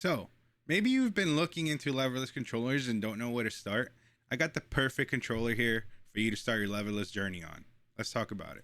So maybe you've been looking into leverless controllers and don't know where to start. I got the perfect controller here for you to start your leverless journey on. Let's talk about it.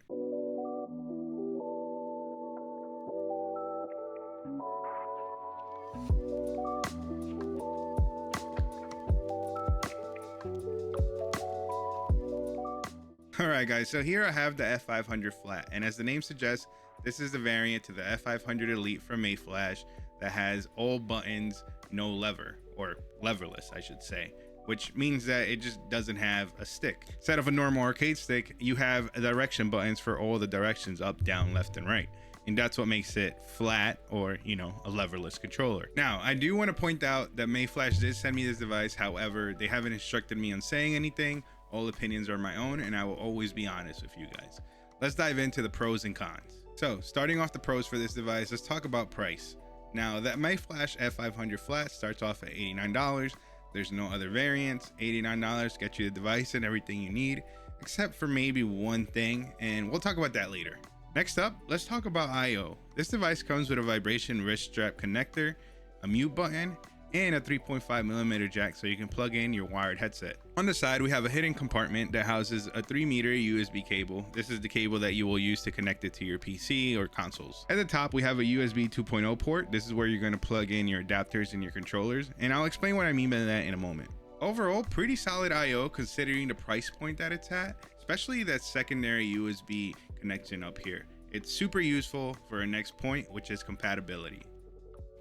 All right, guys, so here I have the F500 Flat, and as the name suggests, this is the variant to the F500 Elite from mayflash that has all buttons, no lever, or leverless, I should say, which means that it just doesn't have a stick. Instead of a normal arcade stick, you have direction buttons for all the directions, up, down, left, and right. And that's what makes it flat, or, a leverless controller. Now, I do want to point out that mayflash did send me this device. However, they haven't instructed me on saying anything. All opinions are my own, and I will always be honest with you guys. Let's dive into the pros and cons. So, starting off the pros for this device, let's talk about price. Now, that mayflash F500 Flat starts off at $89. There's no other variants. $89 gets you the device and everything you need, except for maybe one thing, and we'll talk about that later. Next up, let's talk about I/O. This device comes with a vibration wrist strap connector, a mute button, and a 3.5mm jack so you can plug in your wired headset. On the side, we have a hidden compartment that houses a 3-meter USB cable. This is the cable that you will use to connect it to your PC or consoles. At the top, we have a USB 2.0 port. This is where you're going to plug in your adapters and your controllers, and I'll explain what I mean by that in a moment. Overall, pretty solid I/O considering the price point that it's at, especially that secondary USB connection up here. It's super useful for our next point, which is compatibility.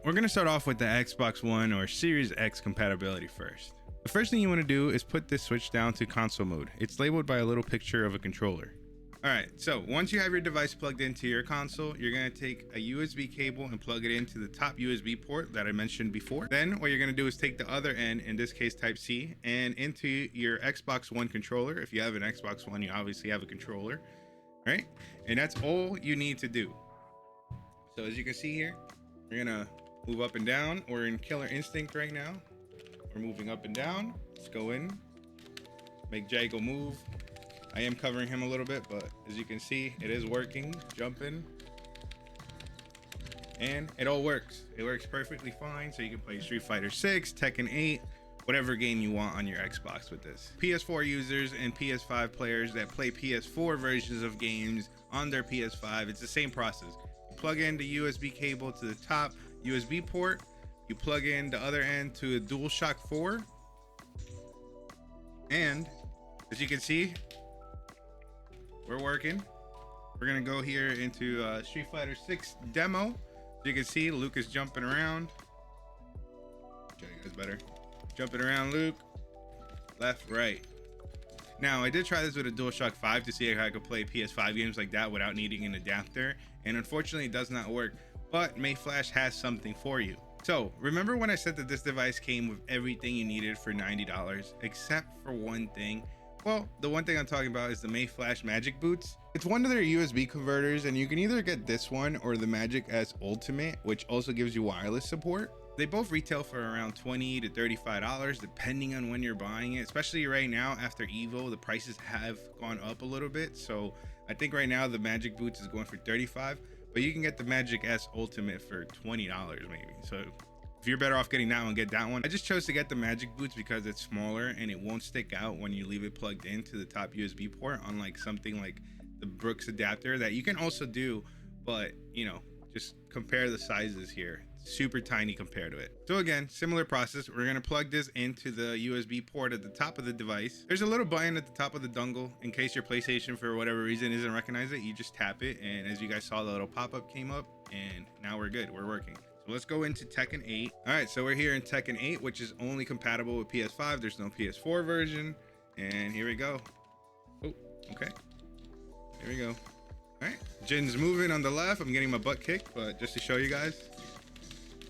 We're going to start off with the Xbox One or Series X compatibility first. The first thing you want to do is put this switch down to console mode. It's labeled by a little picture of a controller. Alright, so once you have your device plugged into your console, you're going to take a USB cable and plug it into the top USB port that I mentioned before. Then what you're going to do is take the other end, in this case Type C, and into your Xbox One controller. If you have an Xbox One, you obviously have a controller, right? And that's all you need to do. So as you can see here, you're going to move up and down. We're in Killer Instinct right now. We're moving up and down. Let's go in. Make Jago move. I am covering him a little bit, but as you can see, it is working. Jumping. And it all works. It works perfectly fine. So you can play Street Fighter 6, Tekken 8, whatever game you want on your Xbox with this. PS4 users and PS5 players that play PS4 versions of games on their PS5, it's the same process. You plug in the USB cable to the top USB port, you plug in the other end to a DualShock 4, and as you can see, we're working. We're gonna go here into Street Fighter 6 demo. As you can see, Luke is jumping around. Show you guys better. Jumping around, Luke. Left, right. Now, I did try this with a DualShock 5 to see if I could play PS5 games like that without needing an adapter, and unfortunately it does not work. But mayflash has something for you. So remember when I said that this device came with everything you needed for $90, except for one thing? Well, the one thing I'm talking about is the mayflash MagicBoots. It's one of their USB converters, and you can either get this one or the Magic S Ultimate, which also gives you wireless support. They both retail for around $20 to $35 depending on when you're buying it, especially right now after Evo. The prices have gone up a little bit, so I think right now the MagicBoots is going for $35, but you can get the Magic S Ultimate for $20 maybe. So if you're better off getting that one, get that one. I just chose to get the MagicBoots because it's smaller and it won't stick out when you leave it plugged into the top USB port, unlike something like the Brooks adapter that you can also do, but just compare the sizes here. Super tiny compared to it. So again, similar process. We're going to plug this into the USB port at the top of the device. There's a little button at the top of the dongle. In case your PlayStation for whatever reason isn't recognize it, you just tap it, and as you guys saw, the little pop-up came up, and now we're good. We're working. So let's go into Tekken 8. All right, so we're here in Tekken 8, which is only compatible with PS5. There's no PS4 version, and here we go. Oh, okay. Here we go. All right, Jin's moving on the left. I'm getting my butt kicked, but just to show you guys.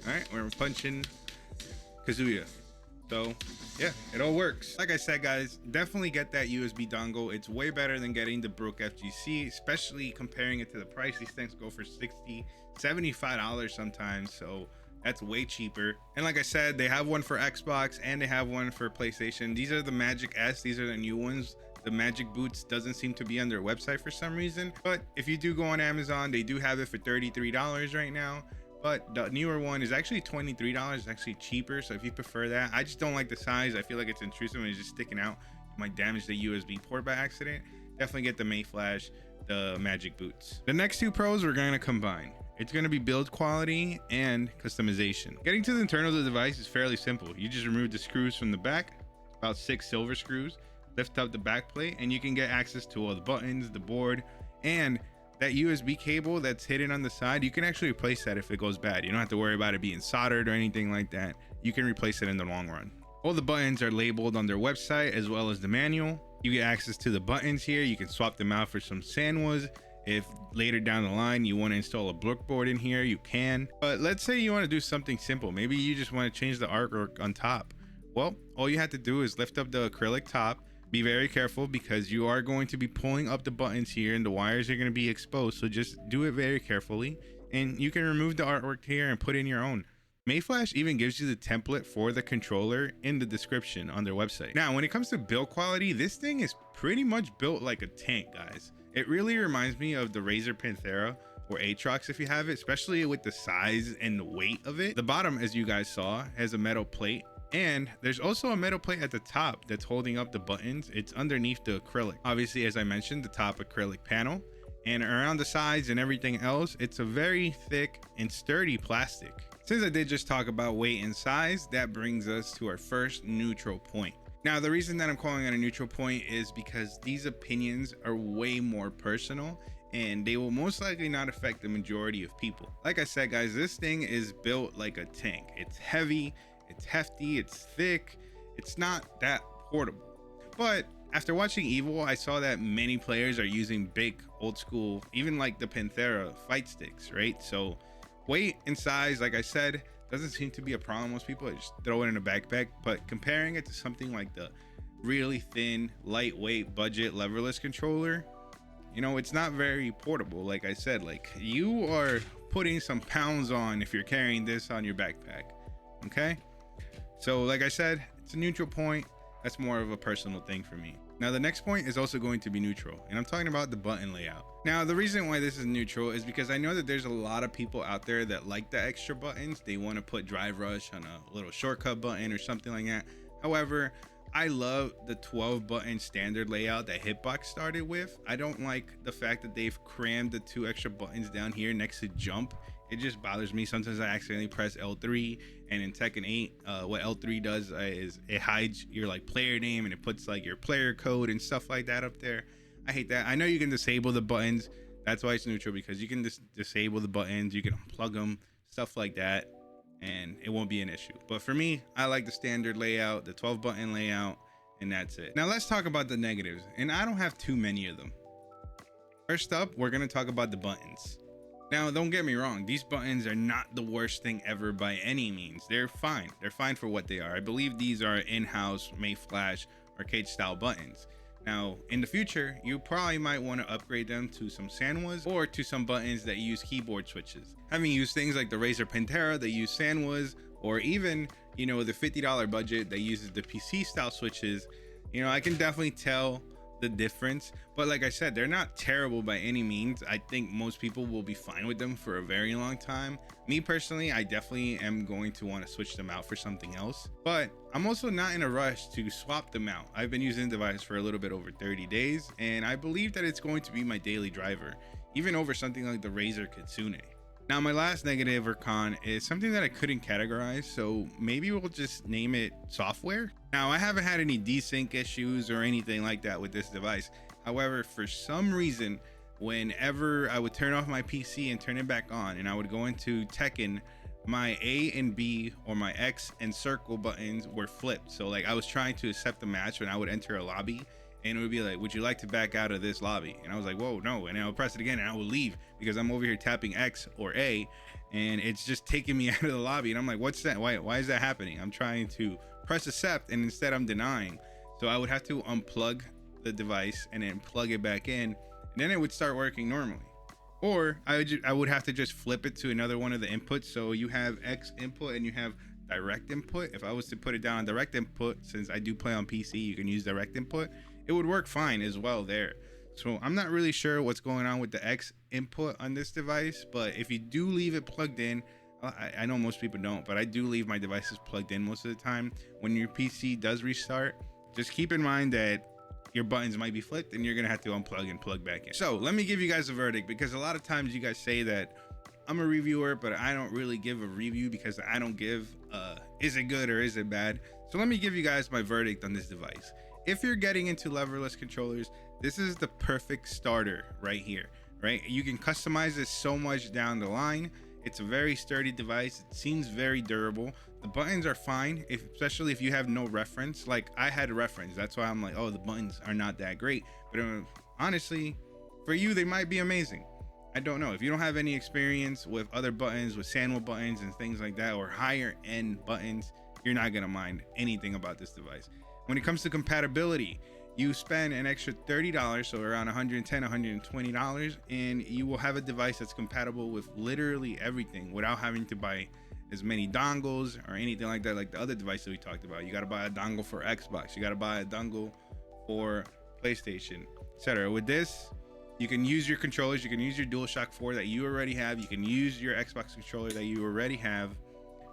All right, we're punching Kazuya. So yeah, it all works. Like I said, guys, definitely get that USB dongle. It's way better than getting the Brook FGC, especially comparing it to the price. These things go for $60, $75 sometimes, so that's way cheaper. And like I said, they have one for Xbox and they have one for PlayStation. These are the Magic S. These are the new ones. The MagicBoots doesn't seem to be on their website for some reason, but if you do go on Amazon, they do have it for $33 right now. but the newer one is actually $23. It's actually cheaper, so if you prefer that. I just don't like the size. I feel like it's intrusive and it's just sticking out. It might damage the USB port by accident. Definitely get the mayflash, the MagicBoots. The next two pros we're going to combine. It's going to be build quality and customization. Getting to the internal of the device is fairly simple. You just remove the screws from the back, about 6 silver screws, lift up the back plate, and you can get access to all the buttons, the board, and that USB cable that's hidden on the side. You can actually replace that if it goes bad. You don't have to worry about it being soldered or anything like that. You can replace it in the long run. All the buttons are labeled on their website as well as the manual. You get access to the buttons here. You can swap them out for some Sanwas. If later down the line you want to install a board in here, you can. But let's say you want to do something simple. Maybe you just want to change the artwork on top. Well, all you have to do is lift up the acrylic top. Be very careful because you are going to be pulling up the buttons here and the wires are going to be exposed. So just do it very carefully, and you can remove the artwork here and put in your own. Mayflash even gives you the template for the controller in the description on their website. Now, when it comes to build quality, this thing is pretty much built like a tank, guys. It really reminds me of the Razer Panthera or Aatrox if you have it, especially with the size and the weight of it. The bottom, as you guys saw, has a metal plate, and there's also a metal plate at the top that's holding up the buttons. It's underneath the acrylic. Obviously, as I mentioned, the top acrylic panel, and around the sides and everything else, it's a very thick and sturdy plastic. Since I did just talk about weight and size, that brings us to our first neutral point. Now, the reason that I'm calling it a neutral point is because these opinions are way more personal and they will most likely not affect the majority of people. Like I said, guys, this thing is built like a tank. It's heavy, it's hefty, it's thick. It's not that portable. But after watching Evil, I saw that many players are using big, old school, even like the Panthera fight sticks, right? So weight and size, like I said, doesn't seem to be a problem. Most people just throw it in a backpack, but comparing it to something like the really thin, lightweight, budget leverless controller, you know, it's not very portable. Like I said, like you are putting some pounds on if you're carrying this on your backpack. Okay, so like I said, it's a neutral point. That's more of a personal thing for me. Now, the next point is also going to be neutral, and I'm talking about the button layout. Now, the reason why this is neutral is because I know that there's a lot of people out there that like the extra buttons. They want to put drive rush on a little shortcut button or something like that. However, I love the 12 button standard layout that Hitbox started with. I don't like the fact that they've crammed the 2 extra buttons down here next to jump. It just bothers me. Sometimes I accidentally press L3, and in Tekken 8, what L3 does is it hides your like player name and it puts like your player code and stuff like that up there. I hate that. I know you can disable the buttons. That's why it's neutral, because you can disable the buttons, you can unplug them, stuff like that, and it won't be an issue. But for me, I like the standard layout, the 12 button layout, and that's it. Now let's talk about the negatives, and I don't have too many of them. First up, we're going to talk about the buttons. Now, don't get me wrong, these buttons are not the worst thing ever by any means. They're fine. They're fine for what they are. I believe these are in-house mayflash arcade style buttons. Now, in the future, you probably might want to upgrade them to some Sanwas or to some buttons that use keyboard switches. Having used things like the Razer Panthera that use Sanwas, or even, you know, the $50 budget that uses the PC style switches, you know, I can definitely tell the difference. But like I said, they're not terrible by any means. I think most people will be fine with them for a very long time. Me personally, I definitely am going to want to switch them out for something else, but I'm also not in a rush to swap them out. I've been using the device for a little bit over 30 days, and I believe that it's going to be my daily driver, even over something like the Razer Kitsune. Now, my last negative or con is something that I couldn't categorize, so maybe we'll just name it software. Now, I haven't had any desync issues or anything like that with this device. However, for some reason, whenever I would turn off my PC and turn it back on and I would go into Tekken, my A and B, or my X and circle buttons were flipped. So like I was trying to accept the match when I would enter a lobby, and it would be like, would you like to back out of this lobby? And I was like, whoa, no. And I would press it again and I would leave because I'm over here tapping X or A, and it's just taking me out of the lobby. And I'm like, what's that? Why is that happening? I'm trying to press accept and instead I'm denying. So I would have to unplug the device and then plug it back in, and then it would start working normally. Or I would have to just flip it to another one of the inputs. So you have X input and you have direct input. If I was to put it down on direct input, since I do play on PC, you can use direct input. It would work fine as well there. So I'm not really sure what's going on with the X input on this device, but if you do leave it plugged in, well, I know most people don't, but I do leave my devices plugged in most of the time. When your PC does restart, just keep in mind that your buttons might be flipped and you're gonna have to unplug and plug back in. So let me give you guys a verdict, because a lot of times you guys say that I'm a reviewer, but I don't really give a review because I don't give is it good or is it bad. So let me give you guys my verdict on this device. If you're getting into leverless controllers, this is the perfect starter right here, right? You can customize this so much down the line. It's a very sturdy device. It seems very durable. The buttons are fine, especially if you have no reference. Like I had a reference, that's why I'm like, oh, the buttons are not that great. But honestly, for you, they might be amazing. I don't know. If you don't have any experience with other buttons, with sandwich buttons and things like that, or higher end buttons, you're not gonna mind anything about this device. When it comes to compatibility, you spend an extra $30, so around $110, $120, and you will have a device that's compatible with literally everything without having to buy as many dongles or anything like that, like the other device that we talked about. You got to buy a dongle for Xbox, you got to buy a dongle for PlayStation, etc. With this, you can use your controllers, you can use your DualShock 4 that you already have, you can use your Xbox controller that you already have,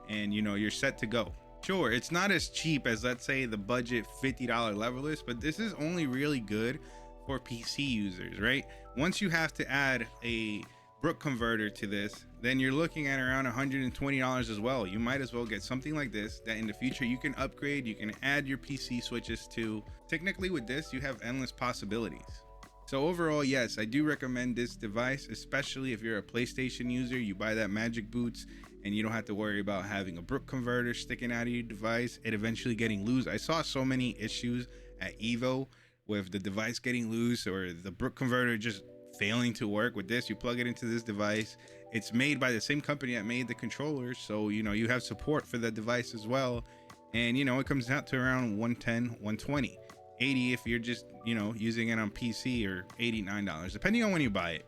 and you know, you're set to go. Sure, it's not as cheap as, let's say, the budget $50 Leverless, but this is only really good for PC users, right? Once you have to add a Brook converter to this, then you're looking at around $120 as well. You might as well get something like this that in the future you can upgrade, you can add your PC switches to. Technically with this, you have endless possibilities. So overall, yes, I do recommend this device, especially if you're a PlayStation user. You buy that MagicBoots and you don't have to worry about having a Brook converter sticking out of your device, it eventually getting loose. I saw so many issues at Evo with the device getting loose or the Brook converter just failing to work. With this, you plug it into this device. It's made by the same company that made the controllers, so you know you have support for the device as well. And you know, it comes out to around 110, 120. 80 if you're just, you know, using it on PC, or $89 depending on when you buy it.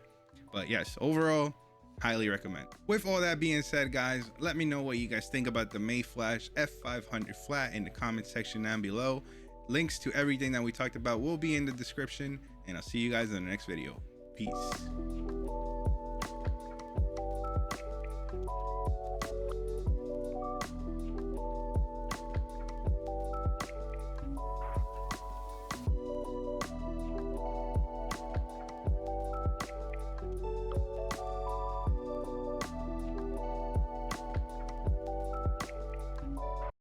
But yes, overall, highly recommend. With all that being said, guys, let me know what you guys think about the mayflash F500 Flat in the comment section down below. Links to everything that we talked about will be in the description, and I'll see you guys in the next video. Peace.